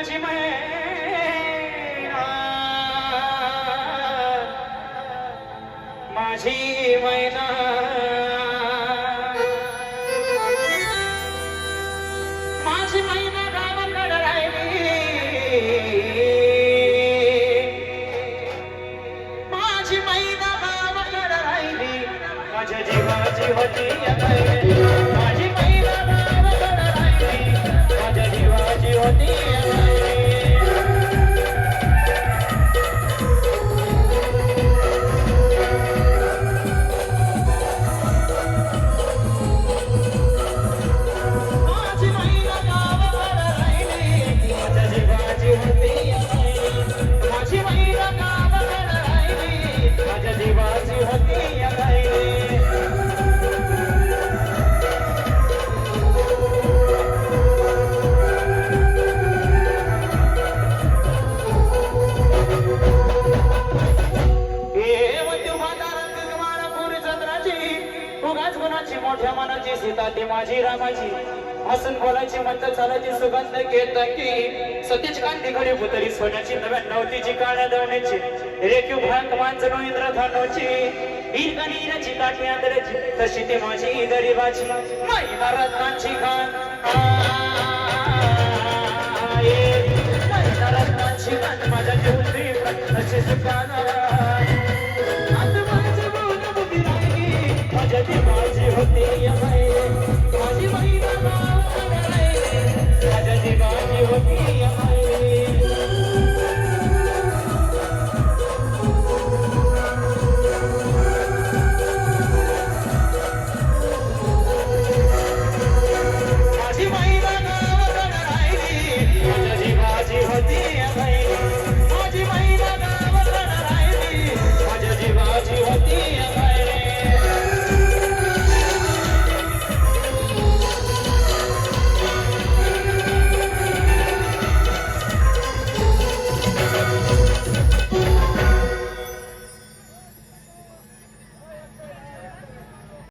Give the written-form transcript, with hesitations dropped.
माझी मैना माझी मैना माझी मैना गावाकडे राहिली माझी मैना गावाकडे राहिली माझ्या जीवाची होती माझी मैना गावाकडे राहिली माझ्या जीवाची होती मोठ्या मनाची सीता ती माझी रामाची हसून बोलायची म्हणत चालायची सुगंध घेत की सतीच कांती घडी पुतरी सोन्याची नव्या नवतीची काळ्या दवण्याची रेखीव भ्रांत मांजनो इंद्रधनुची वीरगणीराची काठी आंधळ्याची तशी ती माझी गरीबाची मैना रत्नाची खान मैना रत्नाची खान माझ्या जीवनी तशी सुखान माझी होती माझी मैना माझ्या जीवाची होती